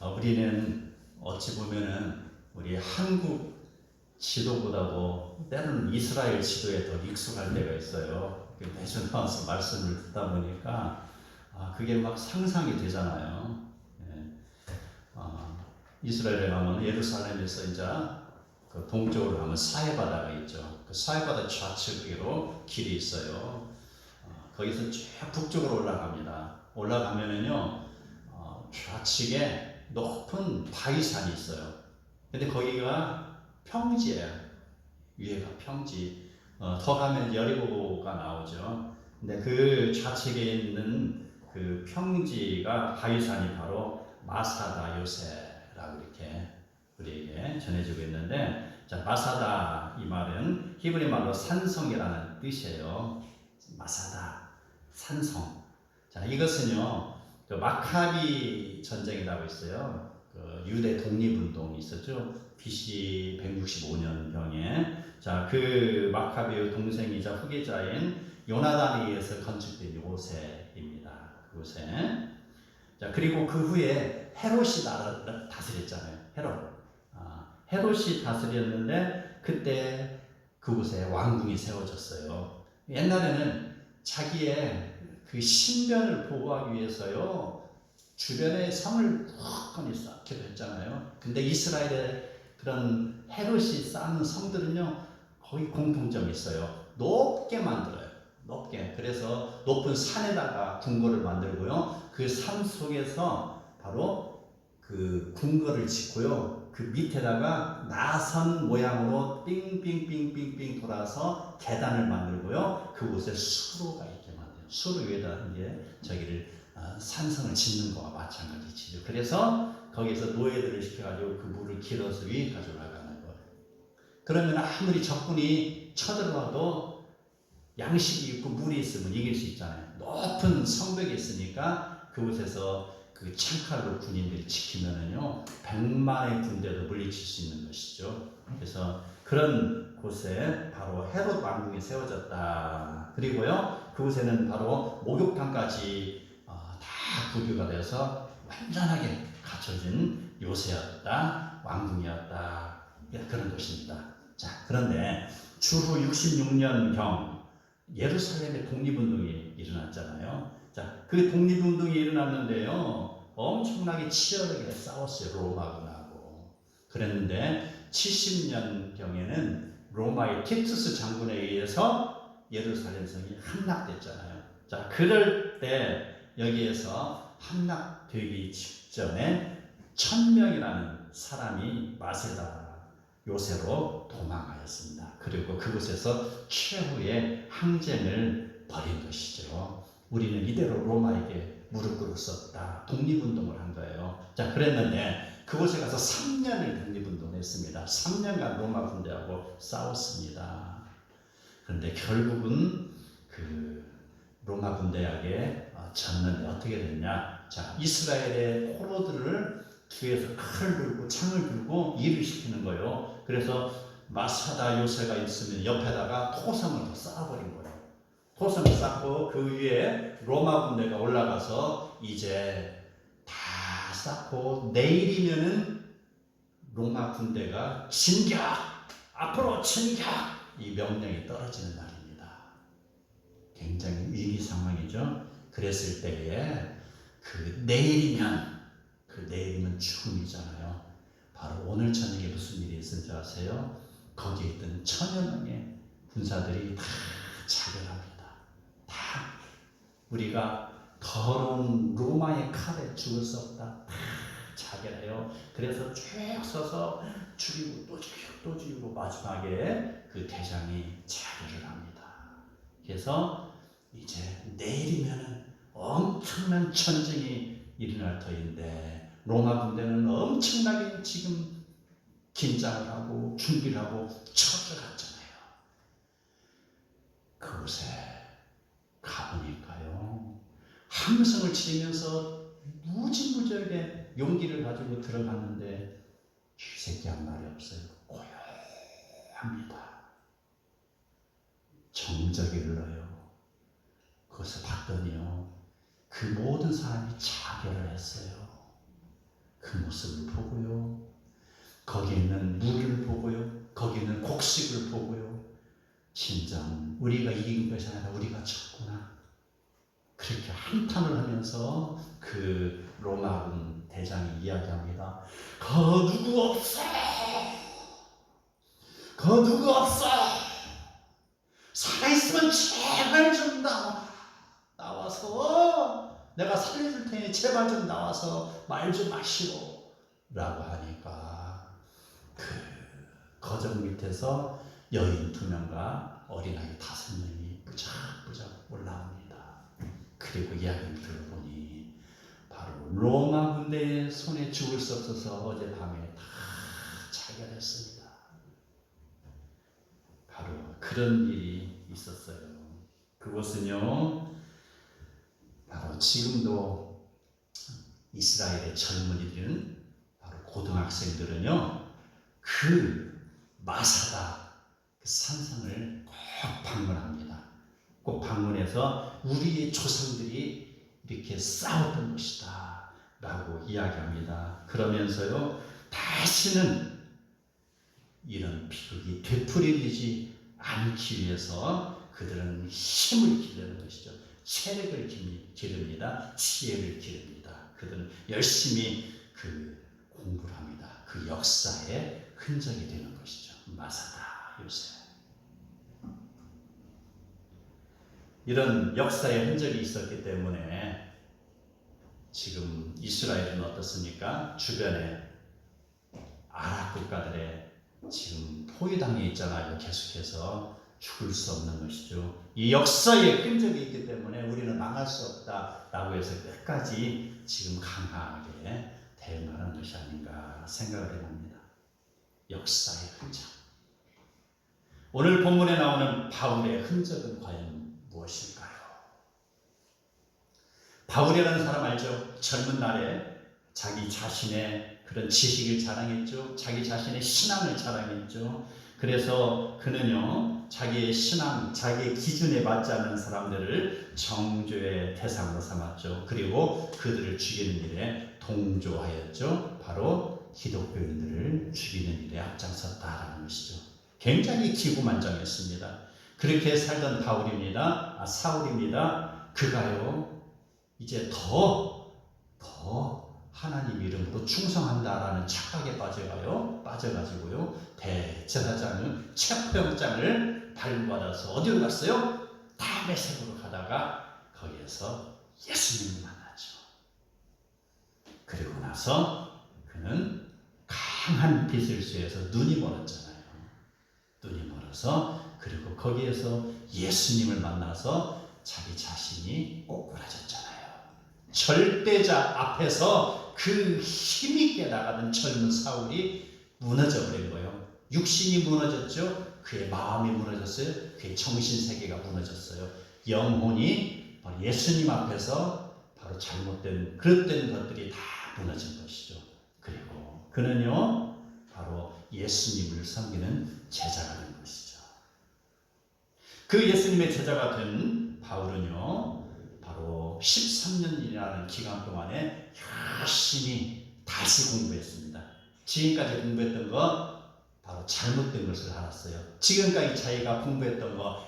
우리는 어찌 보면은 우리 한국 지도보다도 때로는 이스라엘 지도에 더 익숙할 때가 있어요. 매주 나와서 말씀을 듣다 보니까 그게 막 상상이 되잖아요. 예. 이스라엘에 가면 예루살렘에서 이제 그 동쪽으로 가면 사해바다가 있죠. 그 사해바다 좌측으로 길이 있어요. 거기서 쭉 북쪽으로 올라갑니다. 올라가면은요, 좌측에 높은 바위산이 있어요. 근데 거기가 평지예요. 위에가 평지. 더 가면 여리고가 나오죠. 근데 그 좌측에 있는 그 평지가 바위산이 바로 마사다 요새라고 이렇게 우리에게 전해지고 있는데, 자, 마사다 이 말은 히브리 말로 산성이라는 뜻이에요. 마사다, 산성. 자, 이것은요, 그 마카비 전쟁이라고 있어요. 그 유대 독립운동이 있었죠. BC 165년경에. 자, 그 마카비의 동생이자 후계자인 요나단에 의해서 건축된 요새입니다. 요새. 자, 그리고 그 후에 헤롯이 나라를 다스렸잖아요. 헤롯이 다스렸는데 그때 그곳에 왕궁이 세워졌어요. 옛날에는 자기의 그 신변을 보호하기 위해서요, 주변에 성을 굳건히 쌓기도 했잖아요. 근데 이스라엘의 그런 헤롯이 쌓는 성들은요, 거의 공통점이 있어요. 높게 만들어요. 높게. 그래서 높은 산에다가 궁궐을 만들고요. 그 산 속에서 바로 그 궁궐을 짓고요. 그 밑에다가 나선 모양으로 빙빙빙빙빙 돌아서 계단을 만들고요. 그곳에 수로가 있게 만들어요. 수로 위에다 이제 저기를 산성을 짓는 거와 마찬가지죠. 그래서 거기서 노예들을 시켜가지고 그 물을 길어서 위에까지 올라가는 거예요. 그러면 아무리 적군이 쳐들어와도 양식이 있고 물이 있으면 이길 수 있잖아요. 높은 성벽이 있으니까 그곳에서 그 창칼로 군인들이 지키면은요, 100만의 군대도 물리칠 수 있는 것이죠. 그래서 그런 곳에 바로 헤롯 왕궁이 세워졌다. 그리고요, 그곳에는 바로 목욕탕까지 다 구비가 되어서 완전하게 갖춰진 요새였다, 왕궁이었다, 그런 것입니다. 자, 그런데 주후 66년경 예루살렘의 독립운동이 일어났잖아요. 자, 그 독립운동이 일어났는데요, 엄청나게 치열하게 싸웠어요. 로마군하고. 그랬는데 70년경에는 로마의 티투스 장군에 의해서 예루살렘 성이 함락됐잖아요. 자, 그럴 때 여기에서 함락되기 직전에 1000명이라는 사람이 마세다 요새로 도망하였습니다. 그리고 그곳에서 최후의 항쟁을 벌인 것이죠. 우리는 이대로 로마에게 무릎 꿇었었다. 독립운동을 한 거예요. 자, 그랬는데 그곳에 가서 3년을 독립운동을 했습니다. 3년간 로마 군대하고 싸웠습니다. 그런데 결국은 그 로마 군대에게 졌는데 어떻게 됐냐? 자, 이스라엘의 포로들을 뒤에서 칼을 들고 창을 들고 일을 시키는 거예요. 그래서 마사다 요새가 있으면 옆에다가 토성을 더 쌓아버린 거예요. 토성을 쌓고 그 위에 로마 군대가 올라가서 이제 다 쌓고 내일이면은 로마 군대가 진격! 앞으로 진격! 이 명령이 떨어지는 날입니다. 굉장히 위기 상황이죠. 그랬을 때에 그 내일이면 죽음이잖아요. 바로 오늘 저녁에 무슨 일이 있었는지 아세요? 거기에 있던 1000여 명의 군사들이 다 자결합니다. 다 우리가 더러운 로마의 칼에 죽을 수 없다. 다 자결해요. 그래서 쭉 서서 죽이고 또 죽이고 또 죽이고 마지막에 그 대장이 자결을 합니다. 그래서 이제 내일이면 엄청난 전쟁이 일어날 터인데 로마 군대는 엄청나게 지금 긴장을 하고 준비를 하고 쳐들어갔잖아요. 그곳에 가보니까요, 함성을 치면서 무지무지하게 용기를 가지고 들어갔는데 쥐새끼한 말이 없어요. 고요합니다. 정적이 흘러요. 그것을 봤더니요, 그 모든 사람이 자결을 했어요. 그 그 모습을 보고요. 거기에 있는 물을 보고요. 거기에 있는 곡식을 보고요. 진정 우리가 이긴 것이 아니라 우리가 졌구나. 그렇게 한탄을 하면서 그 로마군 대장이 이야기합니다. 거 누구 없어? 거 누구 없어? 살아있으면 제발 좀 나와서 내가 살려줄 테니 제발 좀 나와서 말 좀 마시오 라고 하니까 그 거정 밑에서 여인 2명과 어린아이 5명이 부작부작 올라옵니다. 그리고 이야기를 들어보니 바로 로마 군대의 손에 죽을 수 없어서 어젯밤에 다 자결했습니다. 바로 그런 일이 있었어요. 그것은요, 바로 지금도 이스라엘의 젊은이들은, 바로 고등학생들은요, 그 마사다 그 산상을 꼭 방문합니다. 꼭 방문해서 우리의 조상들이 이렇게 싸웠던 것이다 라고 이야기합니다. 그러면서요, 다시는 이런 비극이 되풀이되지 않기 위해서 그들은 힘을 기르는 것이죠. 체력을 기릅니다. 지혜를 기릅니다. 그들은 열심히 그 공부를 합니다. 그 역사의 흔적이 되는 것이죠. 마사다 요새. 이런 역사의 흔적이 있었기 때문에 지금 이스라엘은 어떻습니까? 주변에 아랍 국가들의 지금 포위당해 있잖아요. 계속해서 죽을 수 없는 것이죠. 이 역사의 흔적이 있기 때문에 우리는 망할 수 없다라고 해서 끝까지 지금 강하게 대응하는 것이 아닌가 생각을 해봅니다. 역사의 흔적. 오늘 본문에 나오는 바울의 흔적은 과연 무엇일까요? 바울이라는 사람 알죠? 젊은 날에 자기 자신의 그런 지식을 자랑했죠. 자기 자신의 신앙을 자랑했죠. 그래서 그는요, 자기의 신앙, 자기의 기준에 맞지 않는 사람들을 정죄의 대상으로 삼았죠. 그리고 그들을 죽이는 일에 동조하였죠. 바로 기독교인들을 죽이는 일에 앞장섰다라는 것이죠. 굉장히 기구만장했습니다. 그렇게 살던 사울입니다. 그가요, 이제 더 하나님 이름으로 충성한다라는 착각에 빠져가지고요, 대제사장은 체포영장을 발부받아서 어디로 갔어요? 다메섹으로 가다가 거기에서 예수님을 만나죠. 그리고 나서 그는 강한 빛을 쐬서 눈이 멀었잖아요. 눈이 멀어서 그리고 거기에서 예수님을 만나서 자기 자신이 꼬꾸라졌잖아요. 절대자 앞에서 그 힘있게 나가던 젊은 사울이 무너져 버린 거예요. 육신이 무너졌죠. 그의 마음이 무너졌어요. 그의 정신세계가 무너졌어요. 영혼이 예수님 앞에서 바로 잘못된 그릇된 것들이 다 무너진 것이죠. 그리고 그는요, 바로 예수님을 섬기는 제자가 된 것이죠. 그 예수님의 제자가 된 바울은요, 바로 13년이라는 기간 동안에 열심히 다시 공부했습니다. 지금까지 공부했던 거 바로 잘못된 것을 알았어요. 지금까지 자기가 공부했던 거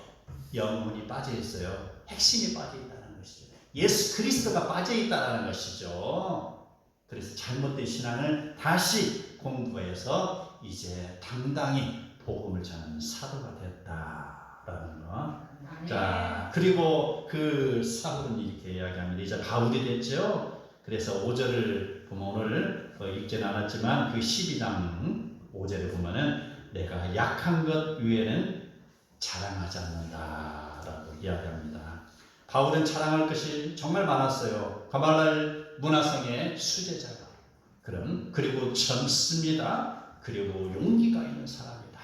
영혼이 빠져 있어요. 핵심이 빠져 있다는 것이죠. 예수 그리스도가 빠져 있다는 것이죠. 그래서 잘못된 신앙을 다시 공부해서 이제 당당히 복음을 전하는 사도가 됐다라는 거. 자, 그리고 그 사울은 이렇게 이야기합니다. 이제 바울이 됐죠. 그래서 5절을 보면 오늘 읽지는 않았지만 그 12장 5절에 보면은 내가 약한 것 위에는 자랑하지 않는다라고 이야기합니다. 바울은 자랑할 것이 정말 많았어요. 가말랄 문화성의 수제자가 그리고 젊습니다. 그리고 용기가 있는 사람이다.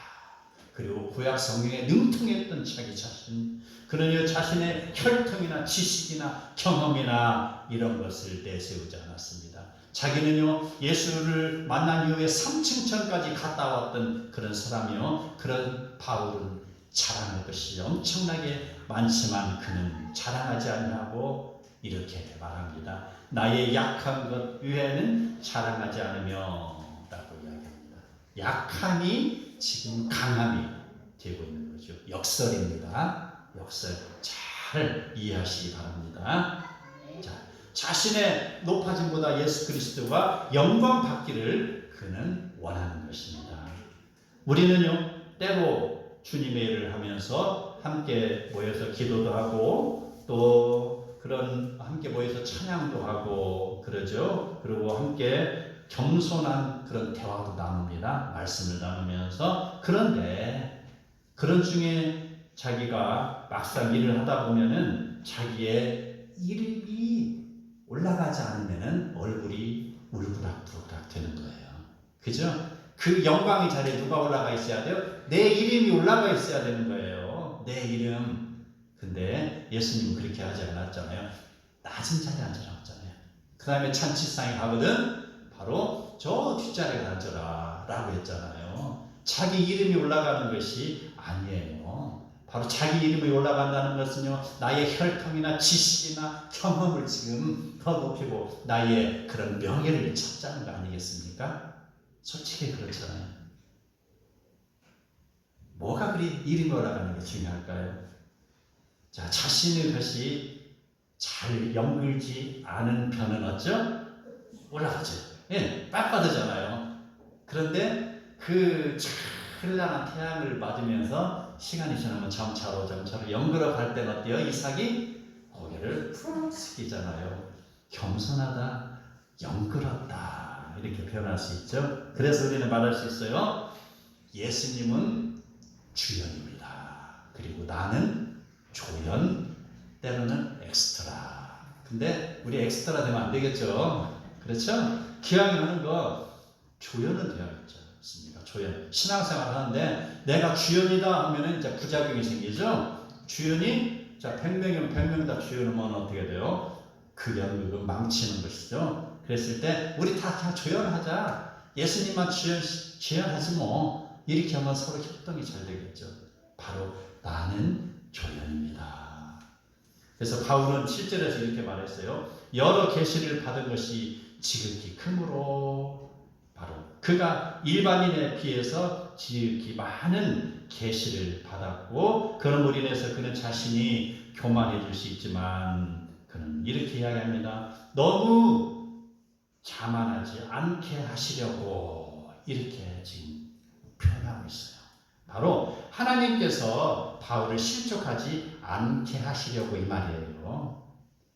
그리고 구약 성경에 능통했던 자기 자신, 그러니 자신의 혈통이나 지식이나 경험이나 이런 것을 내세우지 않았습니다. 자기는요, 예수를 만난 이후에 3층천까지 갔다 왔던 그런 사람이요, 그런 바울은 자랑할 것이 엄청나게 많지만 그는 자랑하지 않냐고 이렇게 말합니다. 나의 약한 것 외에는 자랑하지 않으며 라고 이야기합니다. 약함이 지금 강함이 되고 있는 거죠. 역설입니다. 역설 잘 이해하시기 바랍니다. 자, 자신의 높아짐보다 예수 그리스도가 영광 받기를 그는 원하는 것입니다. 우리는요, 때로 주님의 일을 하면서 함께 모여서 기도도 하고 또 그런 함께 모여서 찬양도 하고 그러죠. 그리고 함께 겸손한 그런 대화도 나눕니다. 말씀을 나누면서. 그런데 그런 중에 자기가 막상 일을 하다 보면은 자기의 이름이 올라가지 않으면은 얼굴이 울그락불그락 되는 거예요. 그죠? 그 영광의 자리에 누가 올라가 있어야 돼요? 내 이름이 올라가 있어야 되는 거예요. 내 이름. 근데 예수님은 그렇게 하지 않았잖아요. 낮은 자리에 앉아놨잖아요. 그 다음에 잔치상에 가거든 바로 저 뒷자리에 앉아라 라고 했잖아요. 자기 이름이 올라가는 것이 아니에요. 바로 자기 이름이 올라간다는 것은요, 나의 혈통이나 지식이나 경험을 지금 더 높이고 나의 그런 명예를 찾자는 거 아니겠습니까? 솔직히 그렇잖아요. 뭐가 그리 이름이 올라가는 게 중요할까요? 자, 자신의 것이 잘 연결지 않은 편은 어쩌? 올라가죠. 예, 빳빳하잖아요. 그런데 그 찬란한 태양을 맞으면서 시간이 지나면 점차로 연그러 갈 때는 어때요? 이삭이 고개를 푹 숙이잖아요. 겸손하다, 연그렀다 이렇게 표현할 수 있죠. 그래서 우리는 말할 수 있어요. 예수님은 주연입니다. 그리고 나는 조연, 때로는 엑스트라. 근데 우리 엑스트라 되면 안 되겠죠. 그렇죠? 기왕에 하는 거 조연은 돼야겠죠. 조연. 신앙생활 하는데 내가 주연이다 하면은 이제 부작용이 생기죠. 주연이 자 100명이면 100명 다 주연이면 어떻게 돼요? 그 연극은 망치는 것이죠. 그랬을 때 우리 다 조연하자. 예수님만 주연하지 뭐. 이렇게 하면 서로 협동이 잘 되겠죠. 바로 나는 조연입니다. 그래서 바울은 7절에서 이렇게 말했어요. 여러 계시를 받은 것이 지극히 크므로 바로 그가 일반인에 비해서 지극히 많은 계시를 받았고 그런 인해서 그는 자신이 교만해질 수 있지만 그는 이렇게 이야기합니다. 너무 자만하지 않게 하시려고 이렇게 지금 표현하고 있어요. 바로 하나님께서 바울을 실족하지 않게 하시려고 이 말이에요.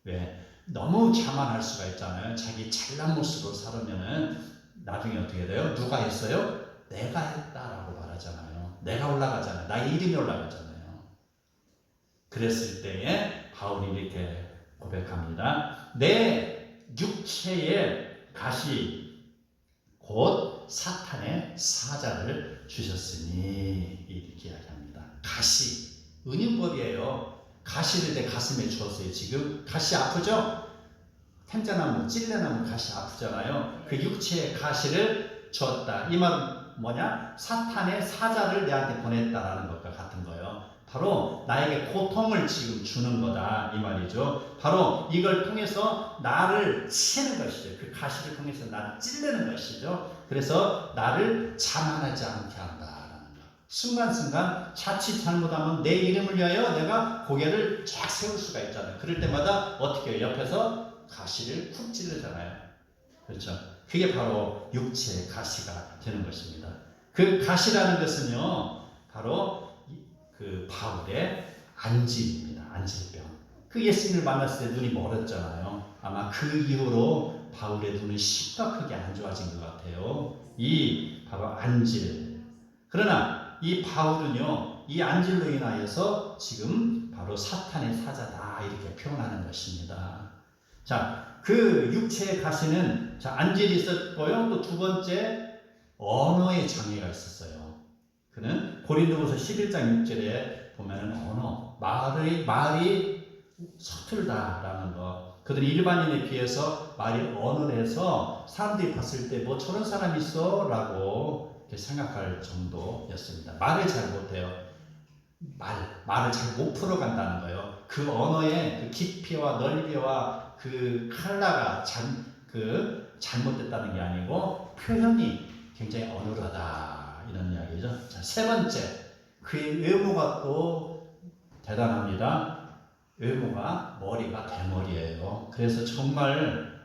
왜? 너무 자만할 수가 있잖아요. 자기 잘난 모습으로 살으면은 나중에 어떻게 돼요? 누가 했어요? 내가 했다라고 말하잖아요. 내가 올라가잖아요. 나의 이름이 올라가잖아요. 그랬을 때에 바울이 이렇게 고백합니다. 내 육체의 가시 곧 사탄의 사자를 주셨으니 이렇게 이야기합니다. 가시, 은인법이에요. 가시를 내 가슴에 주었어요. 지금 가시 아프죠? 생자나무, 찔레나무 가시 아프잖아요. 그 육체의 가시를 주었다. 이 말은 뭐냐? 사탄의 사자를 내한테 보냈다라는 것과 같은 거예요. 바로 나에게 고통을 지금 주는 거다 이 말이죠. 바로 이걸 통해서 나를 치는 것이죠. 그 가시를 통해서 나를 찔르는 것이죠. 그래서 나를 자만하지 않게 한다라는 거. 순간순간 자칫 잘못하면 내 이름을 위하여 내가 고개를 쫙 세울 수가 있잖아요. 그럴 때마다 어떻게 해요? 옆에서 가시를 쿡 찔르잖아요. 그렇죠? 그게 바로 육체의 가시가 되는 것입니다. 그 가시라는 것은요, 바로 그 바울의 안질입니다. 안질병. 그 예수님을 만났을 때 눈이 멀었잖아요. 아마 그 이후로 바울의 눈은 심각하게 안 좋아진 것 같아요. 이 바로 안질. 그러나 이 바울은요, 이 안질로 인하여서 지금 바로 사탄의 사자다 이렇게 표현하는 것입니다. 자, 그 육체의 가시는 자, 안질이 있었고요. 또 두 번째 언어의 장애가 있었어요. 그는 고린도후서 11장 6절에 보면은 언어, 말이 서툴다라는 거. 그들이 일반인에 비해서 말이 언어에서 사람들이 봤을 때 뭐 저런 사람이 있어? 라고 이렇게 생각할 정도였습니다. 말을 잘 못해요. 말을 잘 못 풀어간다는 거예요. 그 언어의 그 깊이와 넓이와 그 컬러가 잘못됐다는 게 아니고 표현이 굉장히 어눌하다 이런 이야기죠. 자, 세 번째, 그의 외모가 또 대단합니다. 외모가 머리가 대머리예요. 그래서 정말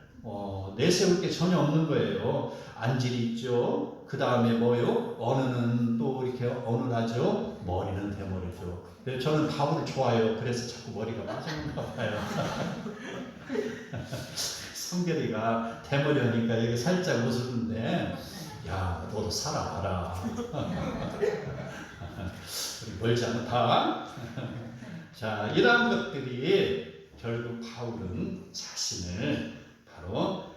내세울 게 전혀 없는 거예요. 안질이 있죠. 그 다음에 뭐요? 언어는 또 이렇게 어눌하죠. 머리는 대머리죠. 저는 바울을 좋아해요. 그래서 자꾸 머리가 빠지는가 봐요. 성결이가 대머리 하니까 여기 살짝 웃었는데, 야, 너도 살아봐라. 우리 멀지 않다. 자, 이러한 것들이 결국 바울은 자신을 바로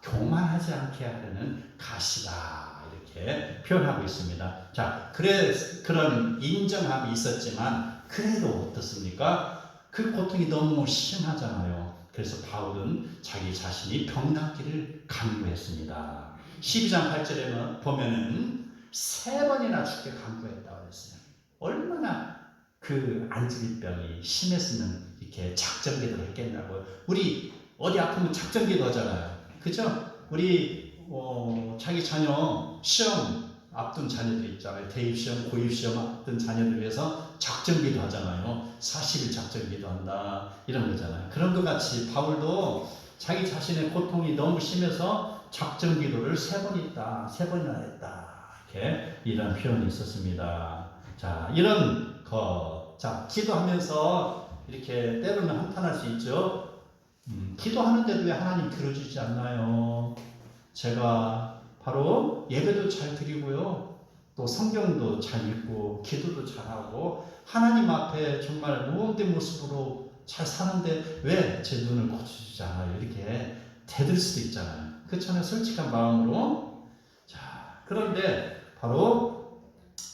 교만하지 않게 하려는 가시다 이렇게 표현하고 있습니다. 자, 그런 인정함이 있었지만 그래도 어떻습니까? 그 고통이 너무 심하잖아요. 그래서 바울은 자기 자신이 병낫기를 간구했습니다. 12장 8절에 보면은 3번이나 죽게 간구했다고 했어요. 얼마나 그 안질병이 심했으면 이렇게 작전기도를 했겠냐고요. 우리 어디 아프면 작전기도 하잖아요. 그죠? 우리 자기 자녀 시험 앞둔 자녀들 있잖아요. 대입시험, 고입시험 앞둔 자녀들 위해서 작전기도 하잖아요. 40일 작전기도 한다 이런 거잖아요. 그런 것 같이 바울도 자기 자신의 고통이 너무 심해서 작전기도를 3번 했다, 3번이나 했다 이렇게 이런 표현이 있었습니다. 자, 이런 자, 기도하면서 이렇게 때로는 한탄할 수 있죠. 기도하는데도 왜 하나님 들어주지 않나요? 제가 바로 예배도 잘 드리고요. 또 성경도 잘 읽고 기도도 잘하고 하나님 앞에 정말 무언된 모습으로 잘 사는데 왜 제 눈을 고쳐주지 않아요? 이렇게 대들 수도 있잖아요. 그렇잖아요. 솔직한 마음으로. 자, 그런데 바로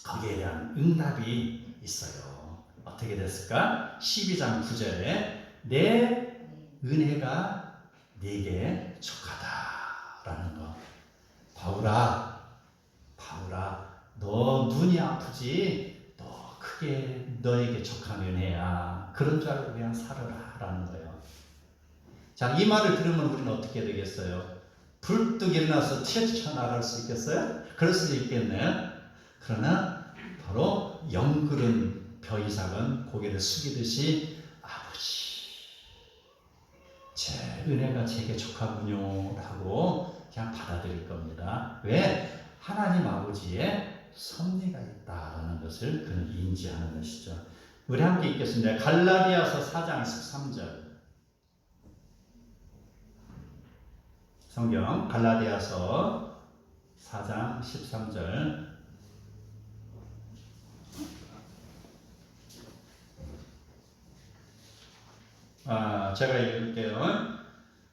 거기에 대한 응답이 있어요. 어떻게 됐을까? 12장 9절에 내 은혜가 네게 족하다라는 거. 바울아, 너 눈이 아프지? 너 크게 너에게 족한 은혜야. 그런 줄 알고 그냥 살아라라는 거예요. 자, 이 말을 들으면 우리는 어떻게 되겠어요? 불뚝 일어나서 튀어나갈 수 있겠어요? 그럴 수도 있겠네요. 그러나 바로 영그른 벼 이삭은 고개를 숙이듯이 아버지, 제 은혜가 제게 족하군요 라고 그냥 받아들일 겁니다. 왜? 하나님 아버지의 섭리가 있다는 것을 그는 인지하는 것이죠. 우리 함께 읽겠습니다. 갈라디아서 4장 13절. 성경 갈라디아서 4장 13절. 제가 읽을게요.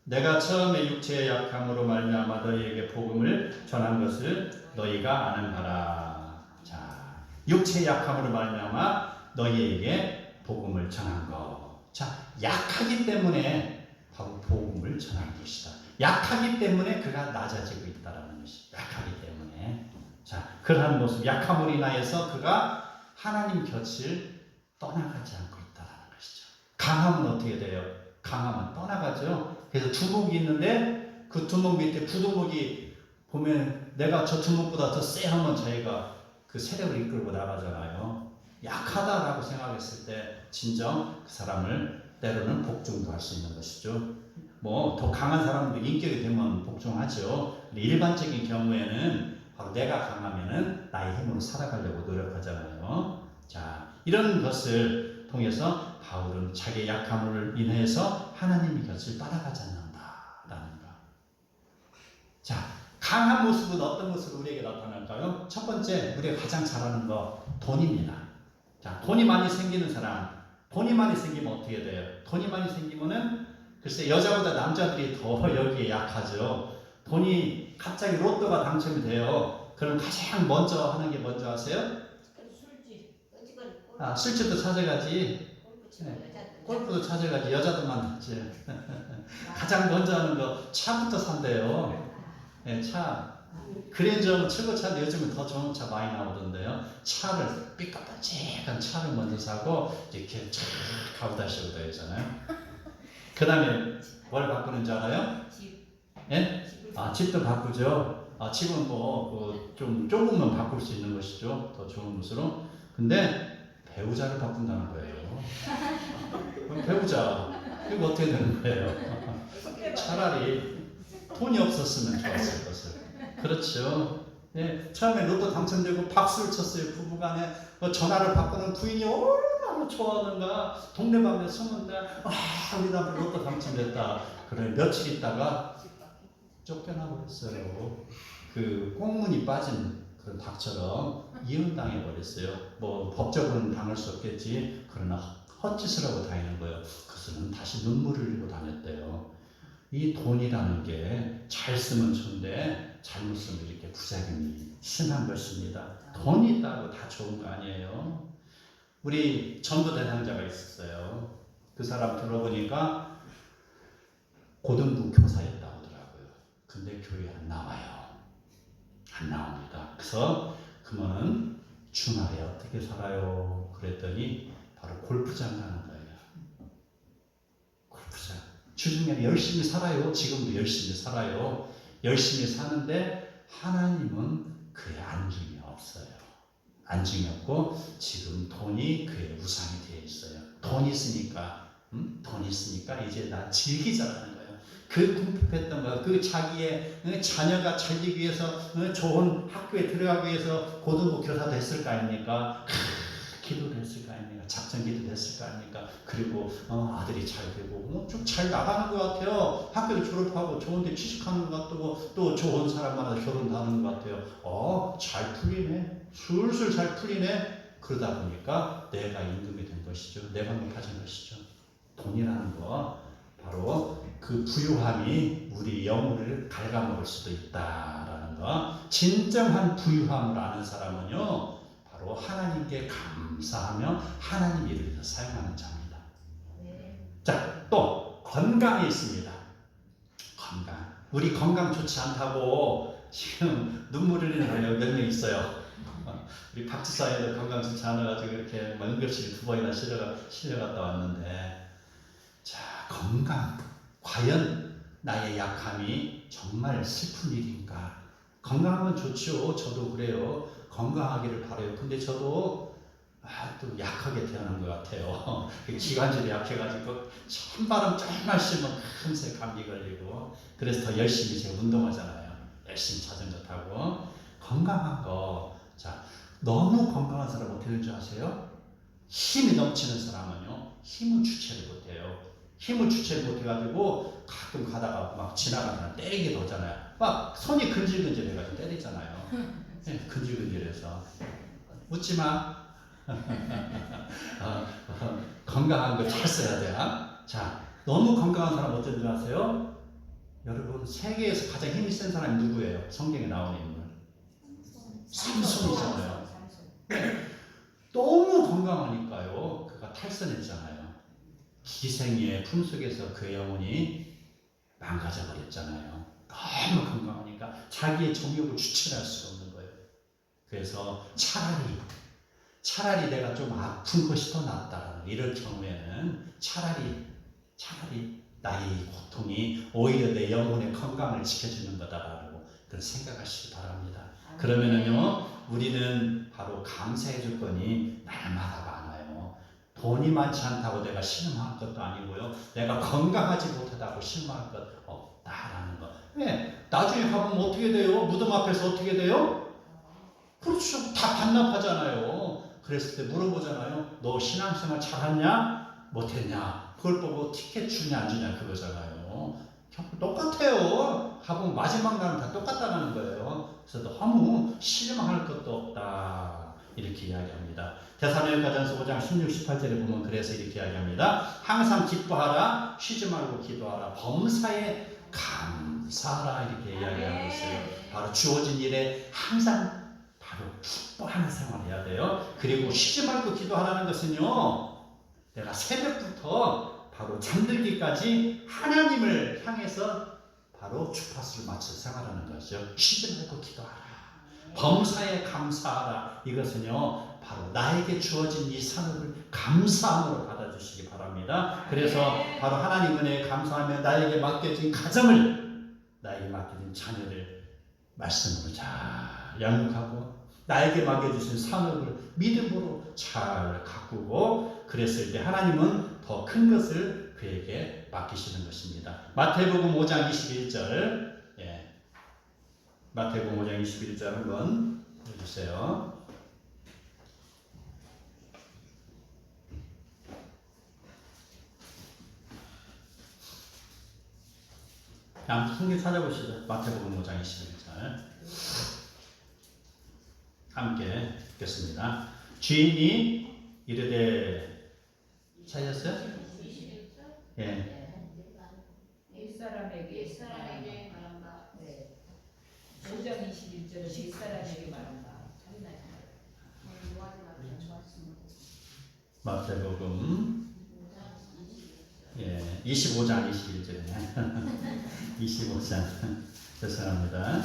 내가 처음에 육체의 약함으로 말미암아 너희에게 복음을 전한 것을 너희가 아는 바라. 자, 육체의 약함으로 말미암아 너희에게 복음을 전한 것. 자, 약하기 때문에 바로 복음을 전한 것이다. 약하기 때문에 그가 낮아지고 있다라는 것이. 약하기 때문에. 자, 그러한 모습, 약함으로 인하여서 그가 하나님 곁을 떠나가지 않고 있다라는 것이죠. 강함은 어떻게 돼요? 강함은 떠나가죠. 그래서 두목이 있는데 그 두목 밑에 부두목이 보면 내가 저 두목보다 더 쎄하면 자기가 그 세력을 이끌고 나가잖아요. 약하다라고 생각했을 때 진정 그 사람을 때로는 복종도 할 수 있는 것이죠. 뭐 더 강한 사람도 인격이 되면 복종하죠. 일반적인 경우에는 바로 내가 강하면은 나의 힘으로 살아가려고 노력하잖아요. 자, 이런 것을 통해서 바울은 자기의 약함을 인해서 하나님의 곁을 따라가지 않는다라는 거. 자, 강한 모습은 어떤 모습으로 우리에게 나타날까요? 첫 번째, 우리가 가장 잘하는 거 돈입니다. 자, 돈이 많이 생기는 사람, 돈이 많이 생기면 어떻게 돼요? 돈이 많이 생기면은 글쎄 여자보다 남자들이 더 여기에 약하죠. 돈이 갑자기 로또가 당첨이 돼요. 그럼 가장 먼저 하는 게 뭔지 아세요? 술집도 찾아가지. 네. 골프도 찾아가지. 여자들만 하지. 가장 먼저 하는 거 차부터 산대요. 네, 차. 그랜저는 최고차인데 요즘은 더 좋은 차 많이 나오던데요. 차를 삐까뻔쩍한 차를 먼저 사고 이렇게 쫙 가고 다시고 다니잖아요. 그 다음에 뭘 바꾸는 줄 알아요? 집. 예? 집을 아, 집도 바꾸죠. 아, 집은 좀 조금만 바꿀 수 있는 것이죠. 더 좋은 곳으로. 근데 배우자를 바꾼다는 거예요. 배우자. 이거 어떻게 되는 거예요? 차라리 돈이 없었으면 좋았을 것을. 그렇죠. 예, 처음에 로또 당첨되고 박수를 쳤어요. 부부간에 전화를 받고는 부인이 얼마나 좋아하는가. 동네방네 소문나. 우리 남편 로또 당첨됐다. 그래 며칠 있다가 쫓겨나 버렸어요. 그 꽁문이 빠진 그런 닭처럼 이혼당해 버렸어요. 뭐 법적으로는 당할 수 없겠지. 그러나 헛짓을 하고 다니는 거예요. 그것은 다시 눈물을 흘리고 다녔대요. 이 돈이라는 게 잘 쓰면 좋은데 잘못 쓰면 이렇게 부작용이 심한 것입니다. 돈이 있다고 다 좋은 거 아니에요. 우리 전도 대상자가 있었어요. 그 사람 들어보니까 고등부 교사였다고 하더라고요. 근데 교회 안 나와요. 안 나옵니다. 그래서 그러면 주말에 어떻게 살아요? 그랬더니 바로 골프장 가는 거예요. 골프장. 주중에 열심히 살아요. 지금도 열심히 살아요. 열심히 사는데 하나님은 그의 안중이 없어요. 안중이 없고 지금 돈이 그의 우상이 되어 있어요. 돈이 있으니까 돈이 있으니까 이제 나 즐기자라는 거예요. 그 궁핍했던 거, 그 자기의 자녀가 잘 되기 위해서 좋은 학교에 들어가기 위해서 고등부 교사 됐을 거 아닙니까? 기도 됐을 거 아닙니까? 작전기도 됐을 거 아닙니까? 그리고 아들이 잘 되고 쭉 잘 나가는 것 같아요. 학교를 졸업하고 좋은데 취직하는 것 같고 또 좋은 사람 만나서 결혼하는 것 같아요. 잘 풀리네. 술술 잘 풀리네. 그러다 보니까 내가 임금이 된 것이죠. 내가 높아진 것이죠. 돈이라는 거 바로 그 부유함이 우리 영혼을 갉아먹을 수도 있다라는 거. 진정한 부유함을 아는 사람은요. 바로 하나님께 감사하며 하나님 일을 위해서 사용하는 자입니다. 네. 자, 또 건강이 있습니다. 건강. 우리 건강 좋지 않다고 지금 눈물 흘리는 사람이 몇 명 있어요. 우리 박지사에도 건강 좋지 않아가지고 이렇게 응급실 2번이나 실려갔다 왔는데, 자, 건강. 과연 나의 약함이 정말 슬픈 일인가? 건강하면 좋죠. 저도 그래요. 건강하기를 바라요. 근데 저도 또 약하게 태어난 것 같아요. 기관지도 약해가지고 찬바람 조금만 쐬면 금세 감기 걸리고, 그래서 더 열심히 제가 운동하잖아요. 열심히 자전거 타고. 건강한 거. 자, 너무 건강한 사람 어떻게 되는 줄 아세요? 힘이 넘치는 사람은요, 힘을 주체를 못해요. 힘을 주체를 못해가지고 가끔 가다가 막 지나가면 때리기도 하잖아요. 막 손이 근질근질해가지고 때리잖아요. 네, 근질근질해서. 웃지 마. 건강한 거 잘 써야 돼. 자, 너무 건강한 사람 어떤 줄 아세요? 여러분, 세계에서 가장 힘이 센 사람이 누구예요? 성경에 나오는 인물. 삼손이잖아요. 너무 건강하니까요. 그가 탈선했잖아요. 기생의 품속에서 그 영혼이 망가져버렸잖아요. 너무 건강하니까 자기의 정욕을 주체할 수가 없는 거예요. 그래서 차라리 내가 좀 아픈 것이 더 낫다라는 이럴 경우에는 차라리 나의 고통이 오히려 내 영혼의 건강을 지켜주는 거다라고 그런 생각하시기 바랍니다. 그러면은요, 우리는 바로 감사해 줄 거니 날마다 많아요. 돈이 많지 않다고 내가 실망할 것도 아니고요. 내가 건강하지 못하다고 실망할 것 없다라는 거. 왜? 나중에 가보면 어떻게 돼요? 무덤 앞에서 어떻게 돼요? 그렇죠. 다 반납하잖아요. 그랬을 때 물어보잖아요. 너 신앙생활 잘했냐? 못했냐? 그걸 보고 티켓 주냐 안 주냐 그거잖아요. 똑같아요. 가보면 마지막 날은 다 똑같다는 거예요. 그래서 너무 실망할 것도 없다. 이렇게 이야기합니다. 데살로니가전서 5장 16, 18절에 보면 그래서 이렇게 이야기합니다. 항상 기뻐하라. 쉬지 말고 기도하라. 범사에 감사하라. 이렇게 이야기하고 있어요. 바로 주어진 일에 항상 바로 기뻐하는 생활을 해야 돼요. 그리고 쉬지 말고 기도하라는 것은요, 내가 새벽부터 바로 잠들기까지 하나님을 향해서 바로 주파수를 맞춰 생활하는 것이죠. 쉬지 말고 기도하라. 범사에 감사하라. 이것은요, 바로 나에게 주어진 이 산업을 감사함으로 받아 받아주시기 바랍니다. 그래서 바로 하나님 은혜에 감사하며 나에게 맡겨진 가정을, 나에게 맡겨진 자녀를 말씀으로 잘 양육하고 나에게 맡겨주신 산업을 믿음으로 잘 가꾸고 그랬을 때 하나님은 더 큰 것을 그에게 맡기시는 것입니다. 마태복음 5장 21절, 마태복음 5장 21절 한번 읽어주세요. 그냥 성경 찾아보시죠. 마태복음 5장 21절 함께 읽겠습니다. 주인이 이르되 찾았어요? 예. 옛사람에게 말한다. 네. 5장 21절은 옛사람에게 말한다. 마태복음 25장 21절이네. 25장 죄송합니다.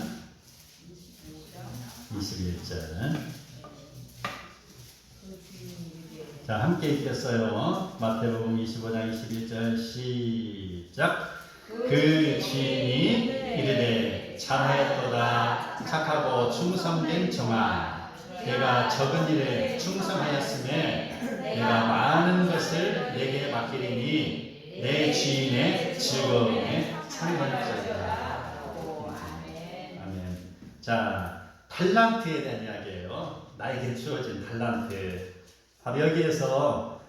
21절. 자, 함께 읽겠어요. 마태복음 25장 21절 시작. 그 주인이 이르되 잘하였도다 착하고 충성된 종아, 내가 적은 일에 충성하였음에 내가 많은 것을 내게 맡기리니 내 주인의 즐거움에 참여할지어다. 아멘. 자, 달란트에 대한 이야기예요. 나에게 주어진 달란트. 바로 여기에서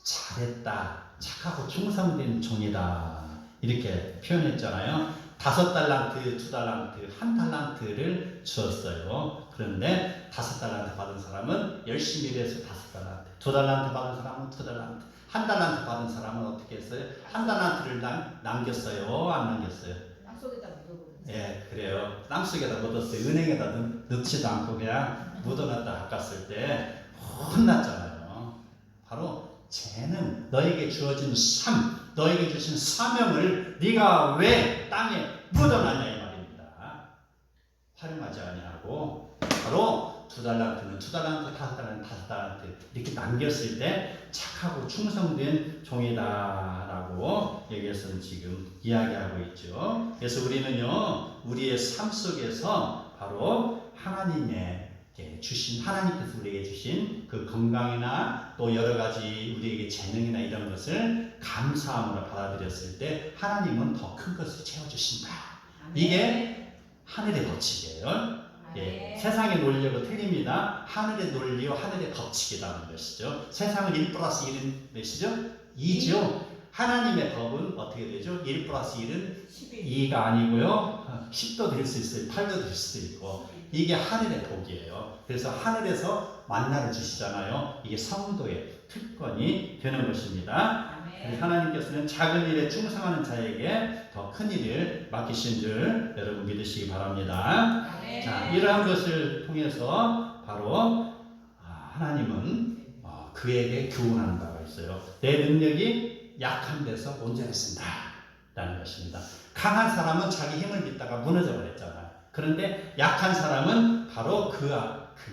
잘했다, 착하고 충성된 종이다 이렇게 표현했잖아요. 5달란트, 2달란트, 1달란트를 주었어요. 그런데 5달란트 받은 사람은 열심히 일해서 5달란트, 2달란트 받은 사람은 2달란트, 1달란트 받은 사람은 어떻게 했어요? 1달란트를 남겼어요? 안 남겼어요? 땅속에다 묻어버렸어요. 예, 그래요. 땅속에다 묻었어요. 은행에다 넣지도 않고 그냥 묻어놨다 닦았을 때 혼났잖아요. 바로 쟤는 너에게 주어진 삶, 너에게 주신 사명을 네가 왜 땅에 묻어놨냐 이 말입니다. 활용하지 아니하고 바로 2달란트는 2달란트, 5달란트, 5달란트 이렇게 남겼을 때 착하고 충성된 종이다라고 여기에서는 지금 이야기하고 있죠. 그래서 우리는요, 우리의 삶 속에서 바로 하나님의 주신, 하나님께서 우리에게 주신 그 건강이나 또 여러 가지 우리에게 재능이나 이런 것을 감사함으로 받아들였을 때 하나님은 더 큰 것을 채워주신다. 이게 하늘의 법칙이에요. 예, 세상의 논리하고 틀립니다. 하늘의 논리와 하늘의 법칙이라는 것이죠. 세상은 1 플러스 1은 몇이죠? 2죠. 하나님의 법은 어떻게 되죠? 1 플러스 1은 2가 아니고요. 10도 될 수 있어요. 8도 될 수도 있고. 이게 하늘의 복이에요. 그래서 하늘에서 만나를 주시잖아요. 이게 성도의 특권이 되는 것입니다. 하나님께서는 작은 일에 충성하는 자에게 더 큰 일을 맡기신 줄 여러분 믿으시기 바랍니다. 자, 이러한 것을 통해서 바로 하나님은 그에게 교훈하는 바가 있어요. 내 능력이 약한 데서 온전히 쓴다 라는 것입니다. 강한 사람은 자기 힘을 믿다가 무너져 버렸잖아요. 그런데 약한 사람은 바로 그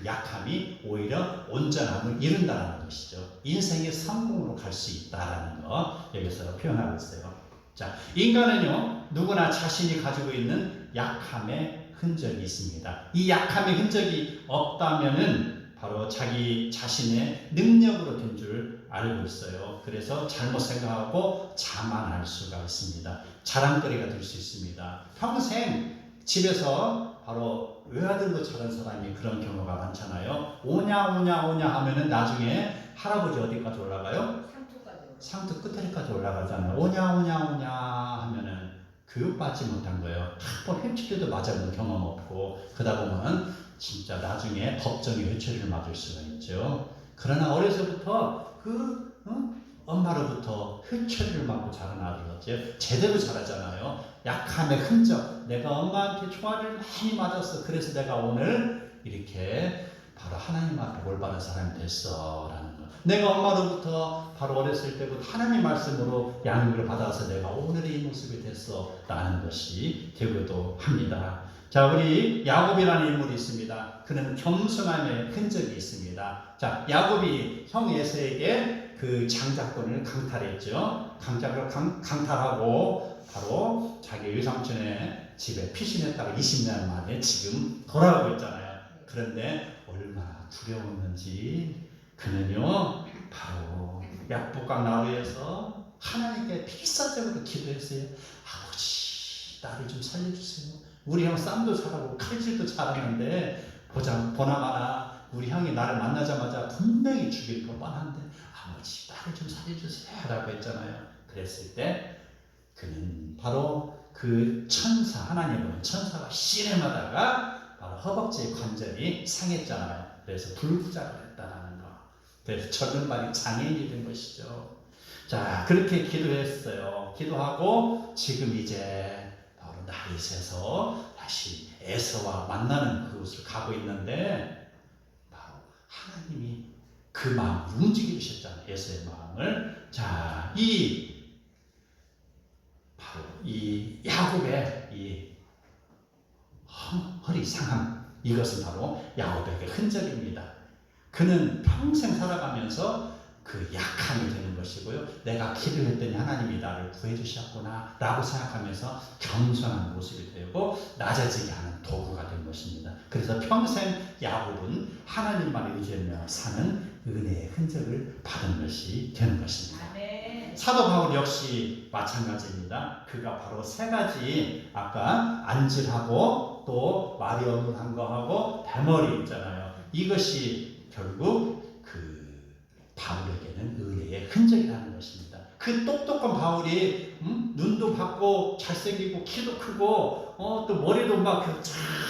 약함이 오히려 온전함을 이룬다는 것이죠. 인생의 성공으로 갈 수 있다는 거 여기서 표현하고 있어요. 자, 인간은요, 누구나 자신이 가지고 있는 약함의 흔적이 있습니다. 이 약함의 흔적이 없다면은 바로 자기 자신의 능력으로 된 줄 알고 있어요. 그래서 잘못 생각하고 자만할 수가 있습니다. 자랑거리가 될 수 있습니다. 평생 집에서 바로 외아들로 자란 사람이 그런 경우가 많잖아요. 오냐 하면은 나중에 할아버지 어디까지 올라가요? 상투 끝에까지 올라가잖아요. 오냐 하면은 교육받지 못한 거예요. 한 번 회초리도 맞아본 경험 없고 그러다 보면 진짜 나중에 법정에 회초리를 맞을 수가 있죠. 그러나 어려서부터 엄마로부터 회초리를 맞고 자란 아들이었죠. 제대로 자라잖아요. 약함의 흔적. 내가 엄마한테 총알을 많이 맞았어. 그래서 내가 오늘 이렇게 바로 하나님 앞에 올바른 사람이 됐어 라는 거. 내가 엄마로부터 바로 어렸을 때부터 하나님 말씀으로 양육을 받아서 내가 오늘의 이 모습이 됐어 라는 것이 되기도 합니다. 자, 우리 야곱이라는 인물이 있습니다. 그는 겸손함의 흔적이 있습니다. 자, 야곱이 형 에서에게 그 장자권을 강탈했죠. 강탈하고 바로 자기 외삼촌의 집에 피신했다가 20년 만에 지금 돌아오고 있잖아요. 그런데 얼마나 두려웠는지 그는요 바로 약복강 나루에서 하나님께 필사적으로 기도했어요. 아버지 나를 좀 살려주세요. 우리 형 쌈도 잘하고 칼질도 잘하는데 보나마나 우리 형이 나를 만나자마자 분명히 죽일 거 뻔한데 아버지 나를 좀 살려주세요 라고 했잖아요. 그랬을 때 그는 바로 그 천사, 하나님은 천사가 씨름하다가 바로 허벅지 관절이 상했잖아요. 그래서 불구작을 했다라는 거. 그래서 절름발이 장애인이 된 것이죠. 자, 그렇게 기도했어요. 기도하고 지금 이제 바로 나릿에서 다시 에서와 만나는 그곳을 가고 있는데 바로 하나님이 그 마음을 움직이셨잖아요. 에서의 마음을. 자, 바로 이 야곱의 이 허리 상함, 이것은 바로 야곱의 흔적입니다. 그는 평생 살아가면서 그 약함이 되는 것이고요. 내가 기도했더니 하나님이 나를 구해주셨구나 라고 생각하면서 겸손한 모습이 되고 낮아지게 하는 도구가 된 것입니다. 그래서 평생 야곱은 하나님만 의지하며 사는 은혜의 흔적을 받은 것이 되는 것입니다. 아멘. 사도 바울 역시 마찬가지입니다. 그가 바로 세 가지 아까 안질하고 또 말이 어눌한 거하고 대머리 있잖아요. 이것이 결국 그 바울에게는 은혜의 흔적이라는 것입니다. 그 똑똑한 바울이 눈도 밝고 잘생기고 키도 크고 또 머리도 막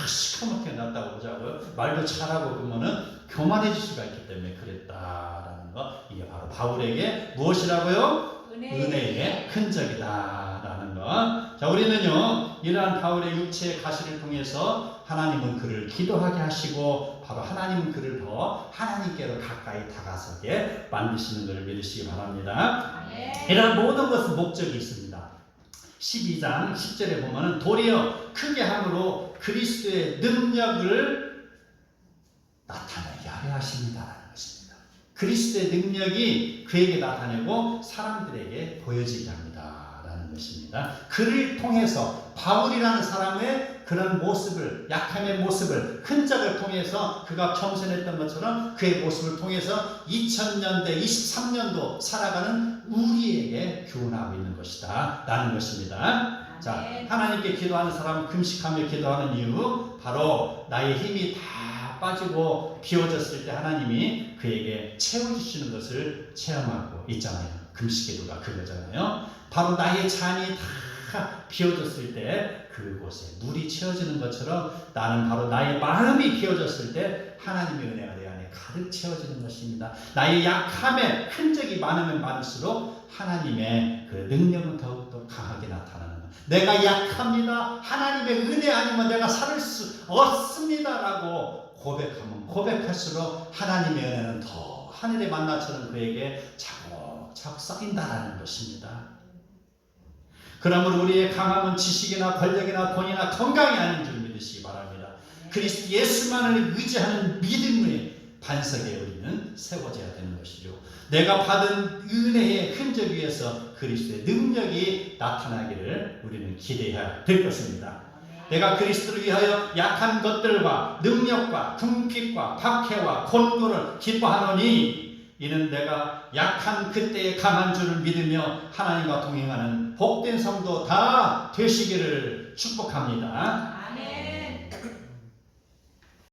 시커멓게 났다고 보자고요. 말도 잘하고 그러면은 교만해질 수가 있기 때문에 그랬다라는 거. 이게 바로 바울에게 무엇이라고요? 은혜의 흔적이다라는 것. 자, 우리는요 이러한 바울의 육체의 가시를 통해서 하나님은 그를 기도하게 하시고 바로 하나님은 그를 더 하나님께로 가까이 다가서게 만드시는 것을 믿으시기 바랍니다. 이러한 모든 것은 목적이 있습니다. 12장 10절에 보면은 도리어 크게 함으로 그리스도의 능력을 나타내게 하려 하십니다라는 것입니다. 그리스도의 능력이 그에게 나타내고 사람들에게 보여지게 합니다라는 것입니다. 그를 통해서 바울이라는 사람의 그런 모습을, 약함의 모습을, 흔적을 통해서 그가 겸손했던 것처럼 그의 모습을 통해서 2000년대, 23년도 살아가는 우리에게 교훈하고 있는 것이다 라는 것입니다. 자, 하나님께 기도하는 사람은 금식하며 기도하는 이유, 바로 나의 힘이 다 빠지고 비워졌을 때 하나님이 그에게 채워주시는 것을 체험하고 있잖아요. 금식 기도가 그거잖아요. 바로 나의 잔이 다 비워졌을 때 그곳에 물이 채워지는 것처럼 나는 바로 나의 마음이 비워졌을 때 하나님의 은혜가 내 안에 가득 채워지는 것입니다. 나의 약함의 흔적이 많으면 많을수록 하나님의 그 능력은 더욱더 강하게 나타나는 것. 내가 약합니다. 하나님의 은혜 아니면 내가 살 수 없습니다 라고 고백하면 고백할수록 하나님의 은혜는 더 하늘의 만나처럼 그에게 차곡차곡 쌓인다라는 것입니다. 그러므로 우리의 강함은 지식이나 권력이나 돈이나 건강이 아닌 줄 믿으시기 바랍니다. 그리스도 예수만을 의지하는 믿음의 반석에 우리는 세워져야 되는 것이죠. 내가 받은 은혜의 흔적 위에서 그리스도의 능력이 나타나기를 우리는 기대해야 될 것입니다. 내가 그리스도를 위하여 약한 것들과 능력과 궁핍과 박해와 곤고를 기뻐하노니 이는 내가 약한 그때에 강한 줄을 믿으며 하나님과 동행하는 복된 성도 다 되시기를 축복합니다.